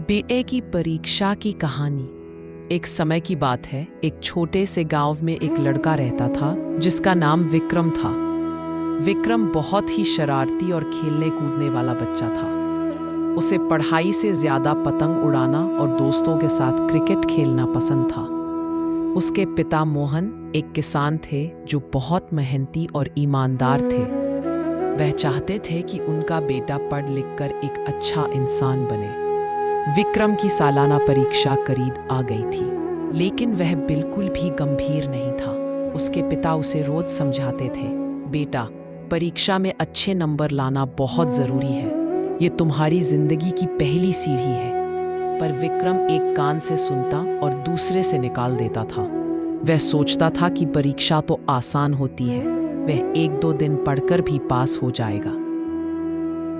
BA की परीक्षा की कहानी। एक समय की बात है, एक छोटे से गांव में एक लड़का रहता था जिसका नाम विक्रम था। विक्रम बहुत ही शरारती और खेलने कूदने वाला बच्चा था। उसे पढ़ाई से ज्यादा पतंग उड़ाना और दोस्तों के साथ क्रिकेट खेलना पसंद था। उसके पिता मोहन एक किसान थे जो बहुत मेहनती और ईमानदार थे। वह चाहते थे कि उनका बेटा पढ़ लिख कर एक अच्छा इंसान बने। विक्रम की सालाना परीक्षा करीब आ गई थी, लेकिन वह बिल्कुल भी गंभीर नहीं था। उसके पिता उसे रोज समझाते थे, बेटा, परीक्षा में अच्छे नंबर लाना बहुत जरूरी है। ये तुम्हारी जिंदगी की पहली सीढ़ी है। पर विक्रम एक कान से सुनता और दूसरे से निकाल देता था। वह सोचता था कि परीक्षा तो आसान होती है, वह एक दो दिन पढ़कर भी पास हो जाएगा।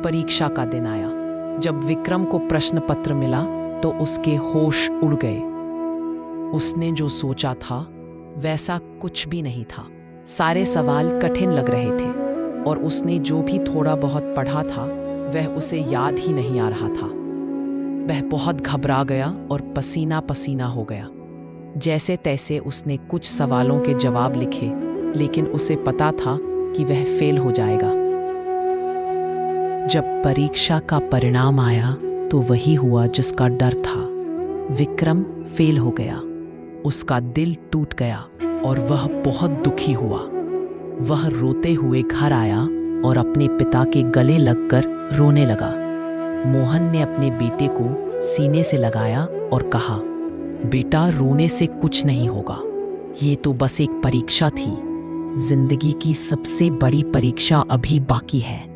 परीक्षा का दिन आया। जब विक्रम को प्रश्न पत्र मिला तो उसके होश उड़ गए। उसने जो सोचा था वैसा कुछ भी नहीं था। सारे सवाल कठिन लग रहे थे और उसने जो भी थोड़ा बहुत पढ़ा था वह उसे याद ही नहीं आ रहा था। वह बहुत घबरा गया और पसीना पसीना हो गया। जैसे तैसे उसने कुछ सवालों के जवाब लिखे, लेकिन उसे पता था कि वह फेल हो जाएगा। जब परीक्षा का परिणाम आया तो वही हुआ जिसका डर था। विक्रम फेल हो गया। उसका दिल टूट गया और वह बहुत दुखी हुआ। वह रोते हुए घर आया और अपने पिता के गले लगकर रोने लगा। मोहन ने अपने बेटे को सीने से लगाया और कहा, बेटा, रोने से कुछ नहीं होगा। ये तो बस एक परीक्षा थी। जिंदगी की सबसे बड़ी परीक्षा अभी बाकी है।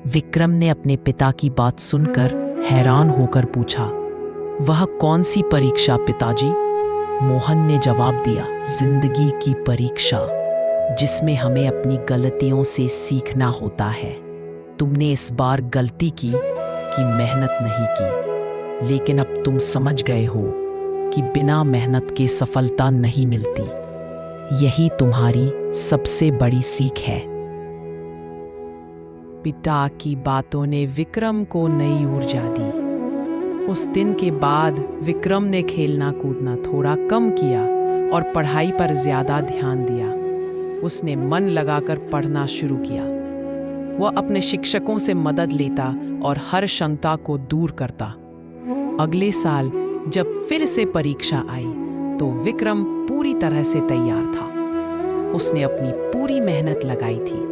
विक्रम ने अपने पिता की बात सुनकर हैरान होकर पूछा, वह कौन सी परीक्षा पिताजी? मोहन ने जवाब दिया, जिंदगी की परीक्षा, जिसमें हमें अपनी गलतियों से सीखना होता है। तुमने इस बार गलती की कि मेहनत नहीं की, लेकिन अब तुम समझ गए हो कि बिना मेहनत के सफलता नहीं मिलती। यही तुम्हारी सबसे बड़ी सीख है। पिता की बातों ने विक्रम को नई ऊर्जा दी। उस दिन के बाद विक्रम ने खेलना कूदना थोड़ा कम किया और पढ़ाई पर ज्यादा ध्यान दिया। उसने मन लगाकर पढ़ना शुरू किया। वह अपने शिक्षकों से मदद लेता और हर शंका को दूर करता। अगले साल जब फिर से परीक्षा आई तो विक्रम पूरी तरह से तैयार था। उसने अपनी पूरी मेहनत लगाई थी।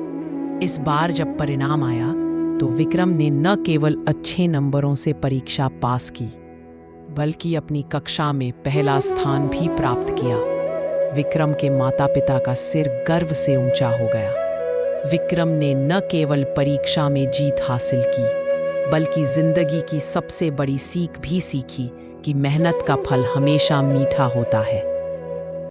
इस बार जब परिणाम आया तो विक्रम ने न केवल अच्छे नंबरों से परीक्षा पास की, बल्कि अपनी कक्षा में पहला स्थान भी प्राप्त किया। विक्रम के माता-पिता का सिर गर्व से ऊंचा हो गया। विक्रम ने न केवल परीक्षा में जीत हासिल की, बल्कि जिंदगी की सबसे बड़ी सीख भी सीखी कि मेहनत का फल हमेशा मीठा होता है।